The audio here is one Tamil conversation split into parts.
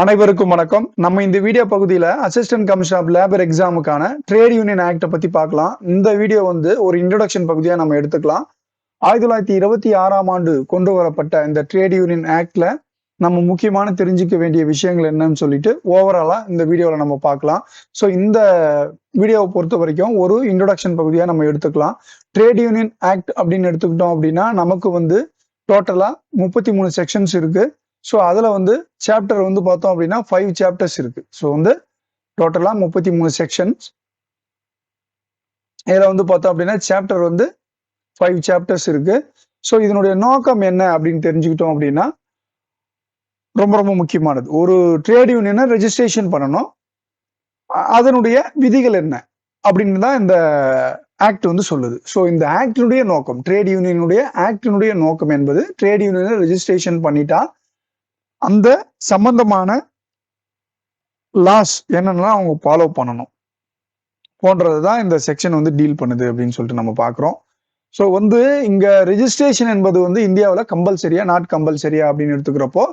அனைவருக்கும் வணக்கம். நம்ம இந்த வீடியோ பகுதியில அசிஸ்டன்ட் கமிஷனர் ஆஃப் லேபர் எக்ஸாமுக்கான ட்ரேட் யூனியன் ஆக்ட பத்தி பார்க்கலாம். இந்த வீடியோ ஒரு இன்ட்ரோடக்ஷன் பகுதியா நம்ம எடுத்துக்கலாம். 1926ஆம் ஆண்டு கொண்டு வரப்பட்ட இந்த ட்ரேட் யூனியன் ஆக்ட்ல நம்ம முக்கியமான தெரிஞ்சுக்க வேண்டிய விஷயங்கள் என்னன்னு சொல்லிட்டு ஓவராலா இந்த வீடியோல நம்ம பார்க்கலாம். ஸோ இந்த வீடியோவை பொறுத்த வரைக்கும் ஒரு இன்ட்ரோடக்ஷன் பகுதியா நம்ம எடுத்துக்கலாம். ட்ரேட் யூனியன் ஆக்ட் அப்படின்னு எடுத்துக்கிட்டோம் அப்படின்னா நமக்கு டோட்டலா 33 செக்ஷன்ஸ் இருக்கு. ஸோ அதுல சாப்டர் பார்த்தோம் அப்படின்னா 5 சாப்டர்ஸ் இருக்கு. ஸோ டோட்டலா 33 செக்ஷன்ஸ். இதுல பார்த்தோம் அப்படின்னா சாப்டர் 5 சாப்டர்ஸ் இருக்கு. ஸோ இதனுடைய நோக்கம் என்ன அப்படின்னு தெரிஞ்சுக்கிட்டோம் அப்படின்னா ரொம்ப ரொம்ப முக்கியமானது. ஒரு ட்ரேட் யூனியனை ரெஜிஸ்ட்ரேஷன் பண்ணணும். அதனுடைய விதிகள் என்ன அப்படின்னு தான் இந்த ஆக்ட் சொல்லுது. ஸோ இந்த ஆக்டினுடைய நோக்கம், ட்ரேட் யூனியனுடைய ஆக்டினுடைய நோக்கம் என்பது ட்ரேட் யூனியனை ரெஜிஸ்ட்ரேஷன் பண்ணிட்டா அந்த சம்பந்தமான லாஸ் என்னென்னலாம் அவங்க ஃபாலோ பண்ணணும் போன்றதுதான் இந்த செக்ஷன் டீல் பண்ணுது அப்படின்னு சொல்லிட்டு நம்ம பார்க்குறோம். ஸோ இங்க ரெஜிஸ்ட்ரேஷன் என்பது இந்தியாவில் கம்பல்சரியா நாட் கம்பல்சரியா அப்படின்னு எடுத்துக்கிறப்போ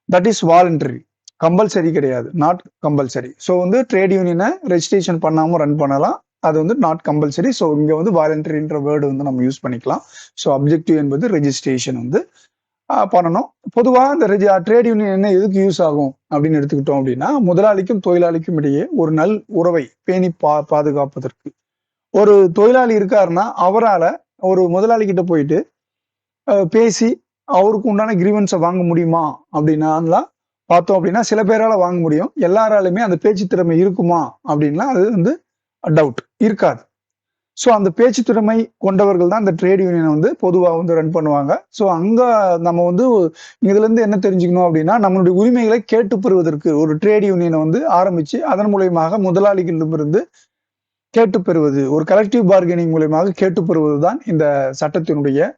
தட் இஸ் வாலண்டரி, கம்பல்சரி கிடையாது, நாட் கம்பல்சரி. ஸோ ட்ரேட் யூனியனை ரெஜிஸ்ட்ரேஷன் பண்ணாம ரன் பண்ணலாம், அது நாட் கம்பல்சரி. ஸோ இங்க வாலண்டரின்ற வேர்டு நம்ம யூஸ் பண்ணிக்கலாம். ஸோ அப்ஜெக்டிவ் என்பது ரெஜிஸ்ட்ரேஷன் பண்ணணும். பொதுவாக இந்த ட்ரேட் யூனியன் என்ன எதுக்கு யூஸ் ஆகும் அப்படின்னு எடுத்துக்கிட்டோம் அப்படின்னா முதலாளிக்கும் தொழிலாளிக்கும் இடையே ஒரு நல் உறவை பேணி பாதுகாப்பதற்கு. ஒரு தொழிலாளி இருக்காருன்னா அவரால் ஒரு முதலாளி கிட்ட போயிட்டு பேசி அவருக்கு உண்டான கிரீவன்ஸை வாங்க முடியுமா அப்படின்னா பார்த்தோம் அப்படின்னா சில பேரால வாங்க முடியும். எல்லாராலுமே அந்த பேச்சு திறமை இருக்குமா அப்படின்னா அது டவுட் இருக்காது. ஸோ அந்த பேச்சு திறமை கொண்டவர்கள் தான் இந்த ட்ரேட் யூனியனை பொதுவாக ரன் பண்ணுவாங்க. ஸோ அங்க நம்ம இதுல இருந்து என்ன தெரிஞ்சுக்கணும் அப்படின்னா நம்மளுடைய உரிமைகளை கேட்டு பெறுவதற்கு ஒரு ட்ரேட் யூனியனை ஆரம்பிச்சு அதன் மூலயமாக முதலாளிகளிடமிருந்து கேட்டு பெறுவது, ஒரு கலெக்டிவ் பார்கெனிங் மூலயமாக கேட்டு பெறுவது தான் இந்த சட்டத்தினுடைய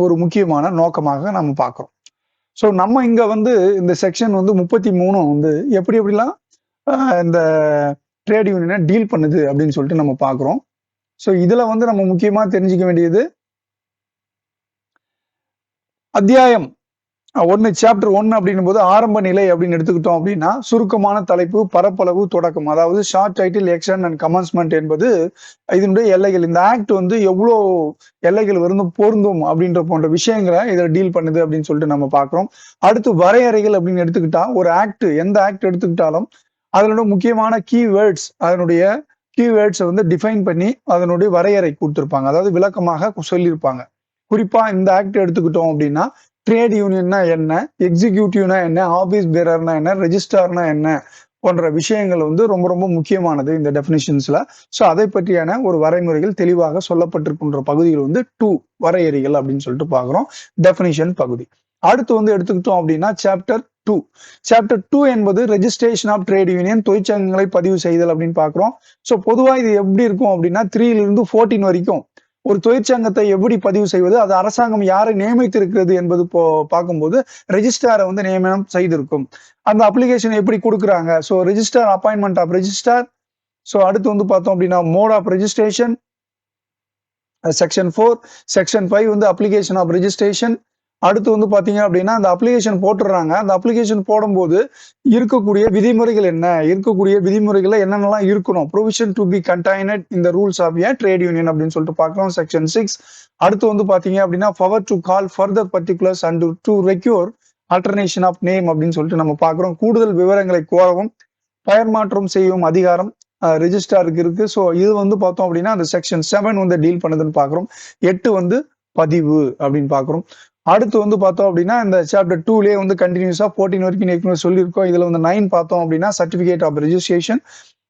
ஒரு முக்கியமான நோக்கமாக நம்ம பார்க்கிறோம். ஸோ நம்ம இங்க இந்த செக்ஷன் 33 எப்படி எப்படிலாம் இந்த ட்ரேட் யூனியனை டீல் பண்ணுது அப்படின்னு சொல்லிட்டு நம்ம பார்க்குறோம். ஸோ இதுல நம்ம முக்கியமா தெரிஞ்சுக்க வேண்டியது அத்தியாயம் 1 சாப்டர் 1 அப்படின்னும் போது ஆரம்ப நிலை அப்படின்னு எடுத்துக்கிட்டோம் அப்படின்னா சுருக்கமான தலைப்பு, பரப்பளவு, தொடக்கம், அதாவது short title, extend and commencement என்பது இதனுடைய எல்லைகள். இந்த ஆக்ட் எவ்வளோ எல்லைகள் பொருந்தும் அப்படின்ற போன்ற விஷயங்களை இதில் டீல் பண்ணுது அப்படின்னு சொல்லிட்டு நம்ம பார்க்குறோம். அடுத்து வரையறைகள் அப்படின்னு எடுத்துக்கிட்டா ஒரு ஆக்ட், எந்த ஆக்ட் எடுத்துக்கிட்டாலும் அதனோட முக்கியமான கீவேர்ட்ஸ், அதனுடைய கீவேர்ட்ஸை டிஃபைன் பண்ணி அதனுடைய வரையறை கொடுத்துருப்பாங்க, அதாவது விளக்கமாக சொல்லியிருப்பாங்க. குறிப்பா இந்த ஆக்ட் எடுத்துக்கிட்டோம் அப்படின்னா ட்ரேட் யூனியன்னா என்ன, எக்ஸிக்யூட்டிவ்னா என்ன, ஆபீஸ் பேரர்னா என்ன, ரெஜிஸ்டார்னா என்ன போன்ற விஷயங்கள் ரொம்ப ரொம்ப முக்கியமானது இந்த டெஃபினிஷன்ஸ்ல. ஸோ அதை பற்றியான ஒரு வரைமுறைகள் தெளிவாக சொல்லப்பட்டிருக்கின்ற பகுதிகள் 2 வரையறைகள் அப்படின்னு சொல்லிட்டு பார்க்குறோம், டெஃபினிஷன் பகுதி. அடுத்து எடுத்துக்கிட்டோம் அப்படின்னா சாப்டர் 2 என்பது ரெஜிஸ்ட்ரேஷன் ஆஃப் ட்ரேட் யூனியன், தொழிற்சங்கங்களை பதிவு செய்தல் அப்படின்னு பார்க்குறோம். ஸோ பொதுவாக இது எப்படி இருக்கும் அப்படின்னா 3 to 14 வரைக்கும் ஒரு தொழிற்சங்கத்தை எப்படி பதிவு செய்வது, அது அரசாங்கம் யாரை நியமித்திருக்கிறது என்பது பார்க்கும்போது ரெஜிஸ்டாரை நியமனம் செய்திருக்கும். அந்த அப்ளிகேஷன் எப்படி கொடுக்குறாங்க, so registrar, appointment of registrar. So அடுத்து பார்த்தோம் அப்படின்னா mode of registration, section 4, section 5 application of registration. அடுத்து பாத்தீங்க அப்படின்னா அந்த அப்ளிகேஷன் போட்டுடுறாங்க. அந்த அப்ளிகேஷன் போடும்போது இருக்கக்கூடிய விதிமுறைகள் என்ன, இருக்கக்கூடிய விதிமுறைகள்ல என்னென்னலாம் இருக்கணும், provision to be contained in the rules of a trade union அப்படின்னு சொல்லிட்டு பார்க்கலாம், செக்ஷன் 6. அடுத்து பாத்தீங்க அப்படின்னா power to call further particulars and to require alternation of name அப்படின்னு சொல்லிட்டு நம்ம பார்க்குறோம். கூடுதல் விவரங்களை கோரவும் பெயர் மாற்றம் செய்யும் அதிகாரம் ரெஜிஸ்டாருக்கு இருக்கு. ஸோ இது பார்த்தோம் அப்படின்னா அந்த செக்ஷன் 7 டீல் பண்ணுதுன்னு பார்க்குறோம். 8 பதிவு அப்படின்னு பார்க்குறோம். அடுத்து பார்த்தோம் அப்படின்னா இந்த சாப்டர் 2லயே கண்டினியூஸா 14 வரைக்கும் ஏற்கனவே சொல்லியிருக்கோம். இதுல 9 பார்த்தோம் அப்படின்னா சர்டிபிகேட் ஆஃப் ரெஜிஸ்ட்ரேஷன்.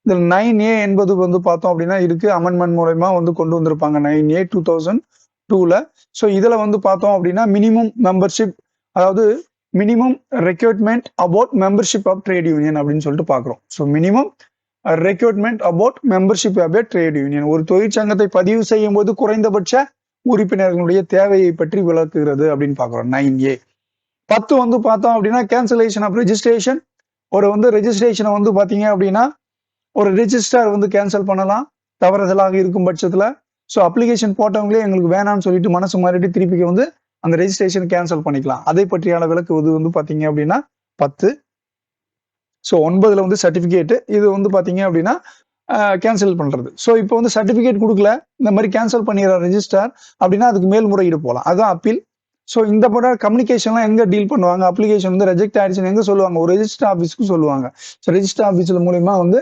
இதுல 9A என்பது பார்த்தோம் அப்படின்னா இருக்கு, அமெண்ட்மெண்ட் மூலமா கொண்டு வந்திருப்பாங்க 9A 2002ல. ஸோ இதுல பார்த்தோம் அப்படின்னா மினிமம் மெம்பர்ஷிப், அதாவது minimum recruitment about membership of trade union அப்படின்னு சொல்லிட்டு பார்க்குறோம். So minimum recruitment about membership of a trade union, ஒரு தொழிற்சங்கத்தை பதிவு செய்யும் போது குறைந்தபட்ச உறுப்பினர்களுடைய தேவையை பற்றி விளக்குகிறது அப்படின்னு பார்க்கிறோம் 9A. 10 பார்த்தோம் அப்படின்னா கேன்சலேஷன் ஆஃப் ரெஜிஸ்ட்ரேஷன். ஒரு ரெஜிஸ்ட்ரேஷனை பாத்தீங்க அப்படின்னா ஒரு ரெஜிஸ்டார் கேன்சல் பண்ணலாம் தவறுதலாக இருக்கும் பட்சத்துல. ஸோ அப்ளிகேஷன் போட்டவங்களே எங்களுக்கு வேணாம்னு சொல்லிட்டு மனசு மாறிட்டு திருப்பி அந்த ரெஜிஸ்ட்ரேஷன் கேன்சல் பண்ணிக்கலாம். அதை பற்றியான விளக்குவது பாத்தீங்க அப்படின்னா 10. ஸோ 9ல வந்து சர்டிஃபிகேட், இது வந்து பாத்தீங்க அப்படின்னா கேன்சல் பண்றது. ஸோ இப்போ வந்து சர்டிஃபிகேட் கொடுக்கல, இந்த மாதிரி கேன்சல் பண்ணிடுற ரெஜிஸ்டார் அப்படின்னா அதுக்கு மேல்முறையீடு போகலாம். அதுதான் அப்பீல். ஸோ இந்த போட கம்யூனிகேஷன்லாம் எங்க டீல் பண்ணுவாங்க, அப்ளிகேஷன் வந்து ரிஜெக்ட் ஆயிடுச்சுன்னு எங்க சொல்லுவாங்க, ஒரு ரெஜிஸ்டர் ஆஃபீஸ்க்கு சொல்லுவாங்க. ஸோ ரெஜிஸ்டர் ஆஃபீஸ்ல மூலியமா வந்து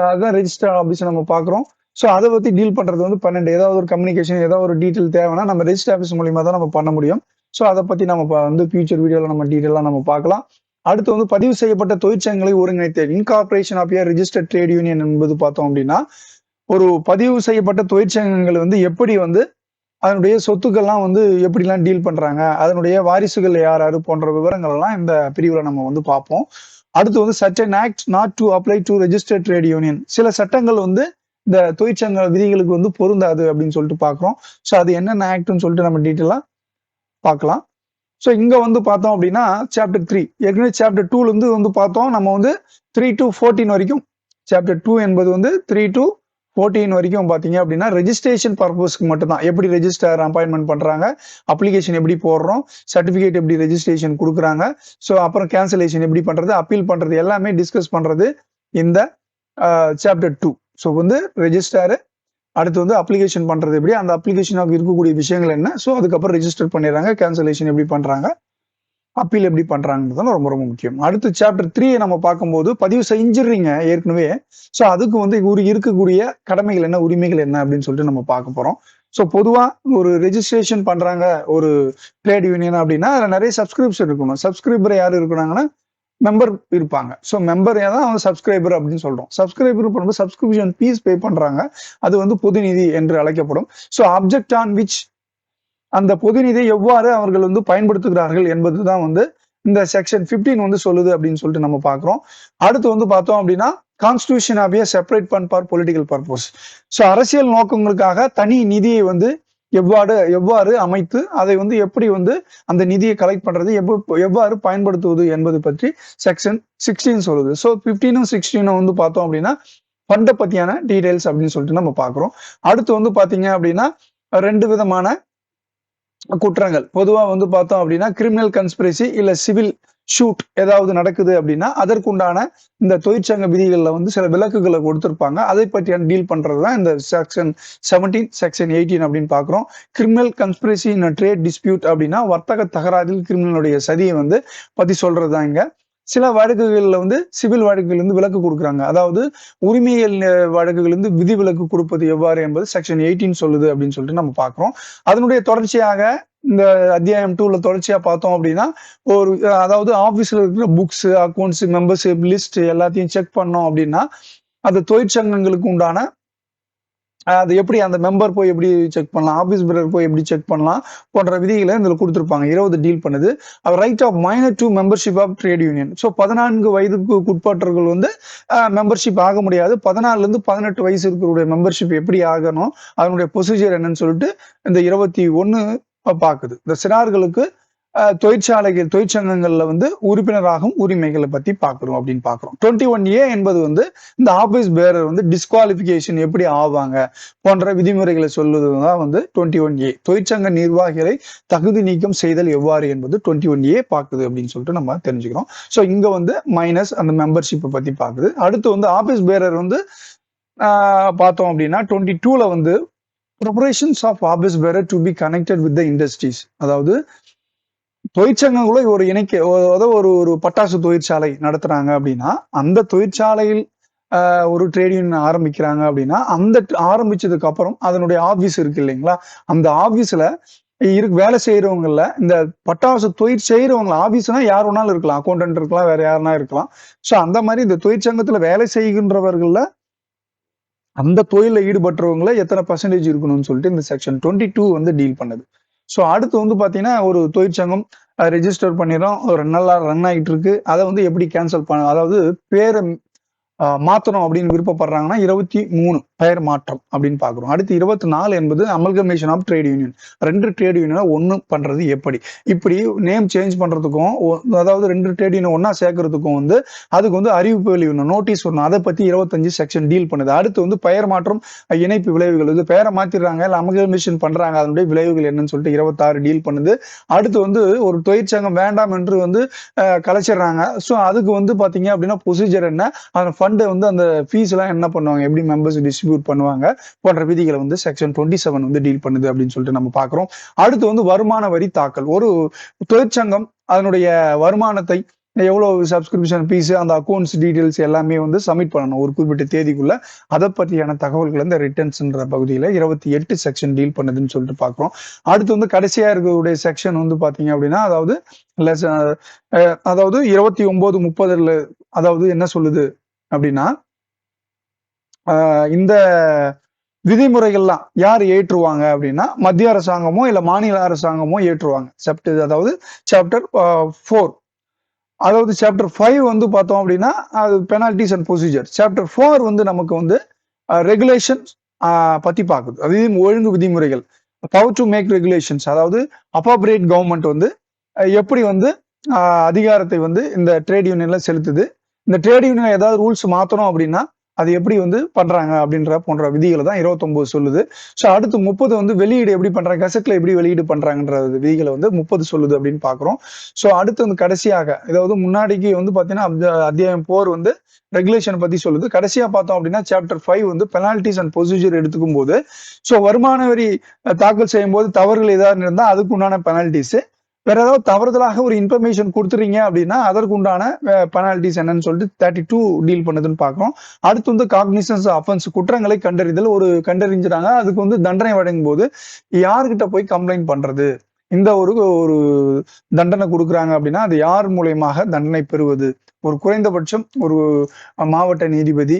அதுதான் ரெஜிஸ்டர் ஆஃபீஸ் நம்ம பார்க்குறோம். ஸோ அதை பத்தி டீல் பண்றது வந்து 12 ஏதாவது ஒரு கம்யூனிகேஷன் ஏதாவது ஒரு டீட்டெயில் தேவைன்னா நம்ம ரெஜிஸ்டர் ஆஃபீஸ் மூலியமா தான் நம்ம பண்ண முடியும். ஸோ அதை பத்தி நம்ம வந்து ஃபியூச்சர் வீடியோல நம்ம டீட்டெயிலாக நம்ம பார்க்கலாம். அடுத்து வந்து பதிவு செய்யப்பட்ட தொழிற்சங்கங்களை ஒருங்கிணைத்த incorporation of a registered trade union என்பது பார்த்தோம் அப்படின்னா, ஒரு பதிவு செய்யப்பட்ட தொழிற்சங்கங்கள் வந்து எப்படி வந்து அதனுடைய சொத்துக்கள்லாம் வந்து எப்படிலாம் டீல் பண்றாங்க, அதனுடைய வாரிசுகள் யார் யாரு போன்ற விவரங்கள் எல்லாம் இந்த பிரிவுல நம்ம வந்து பார்ப்போம். அடுத்து வந்து such an act not to apply to registered trade union. சில சட்டங்கள் வந்து இந்த தொழிற்சங்க விதிகளுக்கு வந்து பொருந்தாது அப்படின்னு சொல்லிட்டு பார்க்குறோம். ஸோ அது என்னென்ன ஆக்ட்னு சொல்லிட்டு நம்ம டீட்டெயிலா பார்க்கலாம். ஸோ இங்க வந்து பார்த்தோம் அப்படின்னா சாப்டர் 3 ஏற்கனவே சாப்டர் 2ல இருந்து வந்து பார்த்தோம் நம்ம வந்து 3 to 14 வரைக்கும். சாப்டர் 2 என்பது வந்து 3 to 14 வரைக்கும் பாத்தீங்க அப்படின்னா ரெஜிஸ்ட்ரேஷன் பர்பஸ்க்கு மட்டும் தான். எப்படி ரெஜிஸ்டர் அப்பாயின்மெண்ட் பண்றாங்க, அப்ளிகேஷன் எப்படி போடுறோம், சர்டிபிகேட் எப்படி ரெஜிஸ்ட்ரேஷன் கொடுக்குறாங்க, ஸோ அப்புறம் கேன்சலேஷன் எப்படி பண்றது, அப்பீல் பண்றது எல்லாமே டிஸ்கஸ் பண்றது இந்த சாப்டர் 2. ஸோ வந்து ரெஜிஸ்டர், அடுத்து வந்து அப்ளிகேஷன் பண்றது எப்படி, அந்த அப்ளிகேஷனுக்கு இருக்கக்கூடிய விஷயங்கள் என்ன, ஸோ அதுக்கப்புறம் ரெஜிஸ்டர் பண்ணிடுறாங்க, கேன்சலேஷன் எப்படி பண்றாங்க, அப்பீல் எப்படி பண்றாங்கன்றதுதான் ரொம்ப ரொம்ப முக்கியம். அடுத்து சாப்டர் 3 நம்ம பார்க்கும்போது பதிவு செஞ்சிடுறீங்க ஏற்கனவே, ஸோ அதுக்கு வந்து இருக்கக்கூடிய கடமைகள் என்ன, உரிமைகள் என்ன அப்படின்னு சொல்லிட்டு நம்ம பார்க்க போறோம். ஸோ பொதுவா ஒரு ரெஜிஸ்ட்ரேஷன் பண்றாங்க ஒரு ட்ரேட் யூனியன் அப்படின்னா அதுல நிறைய சப்ஸ்கிரிப்ஷன் இருக்கணும். சப்ஸ்கிரைபர் யாரு இருக்கிறாங்கன்னா மெம்பர் இருப்பாங்க. ஸோ மெம்பர் தான் அவங்க சப்ஸ்கிரைபர் அப்படின்னு சொல்றோம். சப்ஸ்கிரைபர் பண்ணும்போது சப்ஸ்கிரிப்ஷன் ஃபீஸ் பே பண்றாங்க, அது வந்து பொது நிதி என்று அழைக்கப்படும். ஸோ ஆப்ஜெக்ட் ஆன் விச், அந்த பொது நிதியை எவ்வாறு அவர்கள் வந்து பயன்படுத்துகிறார்கள் என்பதுதான் வந்து இந்த செக்ஷன் 15 வந்து சொல்லுது அப்படின்னு சொல்லிட்டு நம்ம பார்க்கிறோம். அடுத்து வந்து பார்த்தோம் அப்படின்னா constitution of a separate fund for political purpose. So அரசியல் நோக்கங்களுக்காக தனி நிதியை வந்து எவ்வாறு அமைத்து அதை வந்து எப்படி வந்து அந்த நிதியை கலெக்ட் பண்றது, எவ்வாறு பயன்படுத்துவது என்பது பற்றி செக்ஷன் 16 சொல்லுது. ஸோ 15ம் 16ம் வந்து பார்த்தோம் அப்படின்னா ஃபண்டை பத்தியான டீடைல்ஸ் அப்படின்னு சொல்லிட்டு நம்ம பார்க்கிறோம். அடுத்து வந்து பாத்தீங்க அப்படின்னா 2 விதமான குற்றங்கள் பொதுவா வந்து பார்த்தோம் அப்படின்னா கிரிமினல் கன்ஸ்பிரசி இல்ல சிவில் ஷூட் ஏதாவது நடக்குது அப்படின்னா அதற்குண்டான இந்த தொழிற்சங்க விதிகள்ல வந்து சில விலக்குகளை கொடுத்திருப்பாங்க. அதை பற்றியான டீல் பண்றதுதான் இந்த செக்ஷன் 17 செக்ஷன் 18 அப்படின்னு பாக்குறோம். கிரிமினல் கன்ஸ்பிரசி இன் ட்ரேட் டிஸ்பியூட் அப்படின்னா வர்த்தக தகராறில் கிரிமினலுடைய சதியை வந்து பத்தி சொல்றதுதான் இங்க. சில வழக்குகள்ல வந்து சிவில் வழக்குகள் இருந்து விலக்கு கொடுக்குறாங்க. அதாவது உரிமைகள் வழக்குகள் இருந்து விதி விலக்கு கொடுப்பது எவ்வாறு என்பது செக்ஷன் 18 சொல்லுது அப்படின்னு சொல்லிட்டு நம்ம பார்க்கிறோம். அதனுடைய தொடர்ச்சியாக இந்த அத்தியாயம் 2ல தொடர்ச்சியா பார்த்தோம் அப்படின்னா ஒரு அதாவது ஆபீஸ்ல இருக்கிற புக்ஸ், அக்கௌண்ட்ஸ், மெம்பர்ஷிப் லிஸ்ட் எல்லாத்தையும் செக் பண்ணோம் அப்படின்னா அந்த தொழிற்சங்கங்களுக்கு உண்டான அது எப்படி அந்த மெம்பர் போய் எப்படி செக் பண்ணலாம், ஆபீஸ் பிரர் போய் எப்படி செக் பண்ணலாம் போன்ற விதிகளை இதுல கொடுத்திருப்பாங்க. 20 டீல் பண்ணுது. Right of minor to membership of trade union. So 14 வயதுக்கு உட்பட்டவர்கள் வந்து மெம்பர்ஷிப் ஆக முடியாது. 14ல இருந்து 18 வயசு இருக்கிற மெம்பர்ஷிப் எப்படி ஆகணும், அதனுடைய ப்ரொசீஜர் என்னன்னு சொல்லிட்டு இந்த 21 பாக்குது. இந்த சிறார்களுக்கு தொழிற்சங்கங்கள்ல வந்து உறுப்பினராகும் உரிமைகளை பத்தி பாக்குறோம் அப்படின்னு பாக்குறோம். 21A என்பது வந்து இந்த ஆபீஸ் பேரர் வந்து டிஸ்குவாலிபிகேஷன் எப்படி ஆவாங்க போன்ற விதிமுறைகளை சொல்லுவதுதான் வந்து 21A. தொழிற்சங்க நிர்வாகிகளை தகுதி நீக்கம் செய்தல் எவ்வாறு என்பது 21A பாக்குது அப்படின்னு சொல்லிட்டு நம்ம தெரிஞ்சுக்கிறோம். ஸோ இங்க வந்து மைனஸ் அந்த மெம்பர்ஷிப்பை பத்தி பாக்குது. அடுத்து வந்து ஆபீஸ் பேரர் வந்து பார்த்தோம் அப்படின்னா 22ல வந்து preparations of office bearer to be connected with the industries. அதாவது தொழிற்சங்கங்களும் ஒரு ஒரு பட்டாசு தொழிற்சாலை நடத்துறாங்க அப்படின்னா அந்த தொழிற்சாலையில் ஒரு ட்ரேட் யூனியன் ஆரம்பிக்கிறாங்க அப்படின்னா அந்த ஆரம்பிச்சதுக்கு அப்புறம் அதனுடைய ஆபீஸ் இருக்கு இல்லைங்களா, அந்த ஆபீஸ்ல வேலை செய்யறவங்கல இந்த பட்டாசு தொழில் செய்யறவங்க ஆபீஸ்னா யார் வேணாலும் இருக்கலாம், அக்கௌண்டன்ட் இருக்கலாம், வேற யாருன்னா இருக்கலாம். ஸோ அந்த மாதிரி இந்த தொழிற்சங்கத்துல வேலை செய்கின்றவர்கள்ல அந்த தொழில ஈடுபட்டுறவங்கள எத்தனை பர்சன்டேஜ் இருக்கணும்னு சொல்லிட்டு இந்த செக்ஷன் 22 வந்து டீல் பண்ணுது. ஸோ அடுத்து வந்து பாத்தீங்கன்னா ஒரு தொழிற்சங்கம் ரெஜிஸ்டர் பண்ணிடும், ஒரு 2 நாளா ரன் ஆகிட்டு இருக்கு, அதை வந்து எப்படி கேன்சல் பண்ண, அதாவது பேரை மாத்தணும் அப்படின்னு விருப்பப்படுறாங்கன்னா 23 பெயர் மாற்றம் அப்படின்னு பாக்குறோம். அடுத்து 24 என்பது amalgamation of trade union. 2 trade யூனியனை ஒண்ணு பண்றது எப்படி? இப்படி நேம் சேஞ்ச் பண்றதுக்கும் அதாவது 2 ட்ரேட் யூனியன் ஒன்னா சேர்க்கறதுக்கும் வந்து அதுக்கு வந்து அறிவிப்பு வெளியிடணும், நோட்டீஸ் வரணும். அதை பத்தி 25 செக்ஷன் டீல் பண்ணுது. அடுத்து வந்து பெயர் மாற்றம் இணைப்பு விளைவுகள், இது பெயரை மாத்திடுறாங்க இல்ல அமல்கமேஷன் பண்றாங்க, அதனுடைய விளைவுகள் என்னன்னு சொல்லிட்டு 26 டீல் பண்ணுது. அடுத்து வந்து ஒரு தொழிற்சங்கம் வேண்டாம் என்று வந்து கலைச்சிடுறாங்க. ஸோ அதுக்கு வந்து பாத்தீங்க அப்படின்னா ப்ரொசீஜர் என்ன, அந்த ஃபண்டை வந்து அந்த ஃபீஸ் எல்லாம் என்ன பண்ணுவாங்க, எப்படி மெம்பர்ஸ் டிஸ்ட்ரிபியூட் பண்ணுவாங்க போன்ற விதிகளை வந்து செக்ஷன் 27 வந்து டீல் பண்ணுது அப்படின்னு சொல்லிட்டு நம்ம பாக்குறோம். அடுத்து வந்து வருமான வரி தாக்கல். ஒரு தொழிற்சங்கம் அதனுடைய வருமானத்தை எவ்வளவு சப்ஸ்கிரிப்ஷன் ஃபீஸ், அந்த அக்கௌண்ட்ஸ் டீடைல்ஸ் எல்லாமே வந்து சப்மிட் பண்ணணும் ஒரு குறிப்பிட்ட தேதிக்குள்ள. அதை பற்றியான தகவல்கள் இந்த ரிட்டர்ன்ஸ்ன்ற பகுதியில் 28 செக்ஷன் டீல் பண்ணுதுன்னு சொல்லிட்டு பார்க்குறோம். அடுத்து வந்து கடைசியா இருக்கக்கூடிய செக்ஷன் வந்து பாத்தீங்க அப்படின்னா அதாவது அதாவது 29, 30 அதாவது என்ன சொல்லுது அப்படின்னா இந்த விதிமுறைகள்லாம் யார் ஏற்றுவாங்க அப்படின்னா மத்திய அரசாங்கமோ இல்ல மாநில அரசாங்கமோ ஏற்றுவாங்க. அதாவது சாப்டர் 4, அதாவது சாப்டர் 5 வந்து பார்த்தோம் அப்படின்னா அது பெனால்டிஸ் அண்ட் ப்ரொசீஜர். சாப்டர் 4 வந்து நமக்கு வந்து ரெகுலேஷன் பத்தி பார்க்குது. அது ஒழுங்கு விதிமுறைகள், பவர் டு மேக் ரெகுலேஷன்ஸ், அதாவது அப்ராப்ரியேட் கவர்மெண்ட் வந்து எப்படி வந்து அதிகாரத்தை வந்து இந்த ட்ரேட் யூனியன்ல செலுத்துது, இந்த ட்ரேட் யூனியன் ஏதாவது ரூல்ஸ் மாத்தணும் அப்படின்னா அது எப்படி வந்து பண்றாங்க அப்படின்ற போன்ற விதிகளை தான் 29 சொல்லுது. ஸோ அடுத்து 30 வந்து வெளியீடு எப்படி பண்றாங்க, கசட்ல எப்படி வெளியீடு பண்றாங்கன்ற விதிகளை வந்து 30 சொல்லுது அப்படின்னு பாக்குறோம். ஸோ அடுத்து வந்து கடைசியாக இதாவது முன்னாடிக்கு வந்து பாத்தீங்கன்னா அத்தியாயம் 4 வந்து ரெகுலேஷன் பத்தி சொல்லுது. கடைசியா பார்த்தோம் அப்படின்னா சாப்டர் 5 வந்து பெனால்டிஸ் அண்ட் ப்ரொசீஜர் எடுத்துக்கும் போது ஸோ வருமான வரி தாக்கல் செய்யும் போது தவறுகள் ஏதாவது இருந்தா அதுக்கு உண்டான பெனால்டிஸ், வேற ஏதாவது தவறுதலாக ஒரு இன்ஃபர்மேஷன் கொடுத்துறீங்க அப்படின்னா அதற்கு உண்டான பெனால்டிஸ் என்னன்னு சொல்லிட்டு 32 டீல் பண்ணுதுன்னு பாக்குறோம். அடுத்து வந்து காக்னிசன்ஸ் அஃபென்ஸ், குற்றங்களை கண்டறிதல். ஒரு கண்டறிஞ்சிட்டாங்க, அதுக்கு வந்து தண்டனை வழங்கும் போது யார்கிட்ட போய் கம்ப்ளைண்ட் பண்றது, இந்த ஒரு தண்டனை கொடுக்குறாங்க அப்படின்னா அது யார் மூலியமாக தண்டனை பெறுவது, ஒரு குறைந்தபட்சம் ஒரு மாவட்ட நீதிபதி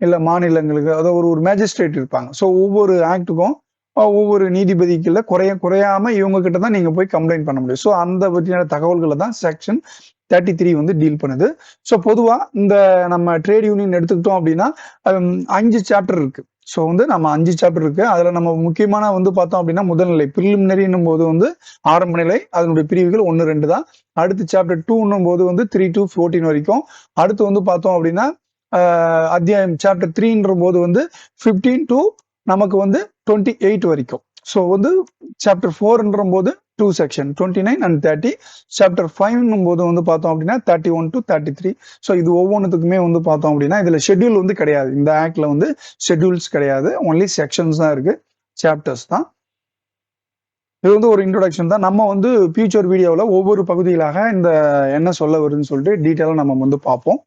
இல்ல மாநிலங்களுக்கு அதாவது ஒரு மேஜிஸ்ட்ரேட் இருப்பாங்க. ஸோ ஒவ்வொரு ஆக்டுக்கும் ஒவ்வொரு நீதிபதிக்குள்ள குறையாம இவங்க கிட்ட தான் நீங்க போய் கம்ப்ளைண்ட் பண்ண முடியும். ஸோ அந்த பற்றியான தகவல்களை தான் செக்ஷன் 33 வந்து டீல் பண்ணுது. ஸோ பொதுவா இந்த நம்ம ட்ரேட் யூனியன் எடுத்துக்கிட்டோம் அப்படின்னா 5 சாப்டர் இருக்கு. ஸோ வந்து நம்ம 5 சாப்டர் இருக்கு. அதுல நம்ம முக்கியமான வந்து பார்த்தோம் அப்படின்னா முதல்நிலை பிரிலிமினரின்னும் போது வந்து ஆரம்ப நிலை, அதனுடைய பிரிவுகள் 1, 2 தான். அடுத்து சாப்டர் 2 போது வந்து 3 to 14 வரைக்கும். அடுத்து வந்து பார்த்தோம் அப்படின்னா அத்தியாயம் சாப்டர் 3 போது வந்து 15 to நமக்கு வந்து 28 வரைக்கும். ஸோ வந்து சாப்டர் 4 போது 2 செக்ஷன் 29 and 30. சாப்டர் 5 போது வந்து பார்த்தோம் அப்படின்னா 31 to 33. ஸோ இது ஒவ்வொன்றுத்துக்குமே வந்து பார்த்தோம் அப்படின்னா இதுல ஷெட்யூல் வந்து கிடையாது. இந்த ஆக்ட்ல வந்து ஷெட்யூல்ஸ் கிடையாது, ஒன்லி செக்ஷன்ஸ் தான் இருக்கு, சாப்டர்ஸ் தான். இது வந்து ஒரு இன்ட்ரோடக்ஷன் தான். நம்ம வந்து ஃபியூச்சர் வீடியோவில் ஒவ்வொரு பகுதிகளாக இந்த என்ன சொல்ல வருதுன்னு சொல்லிட்டு டீட்டெயிலாக நம்ம வந்து பார்ப்போம்.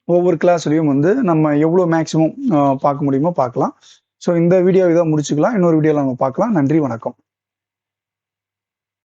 ஒவ்வொரு கிளாஸ்லையும் வந்து நம்ம எவ்வளோ மேக்ஸிமம் பார்க்க முடியுமோ பார்க்கலாம். ஸோ இந்த வீடியோ இதை முடிச்சுக்கலாம். இன்னொரு வீடியோவில் நம்ம பார்க்கலாம். நன்றி, வணக்கம்.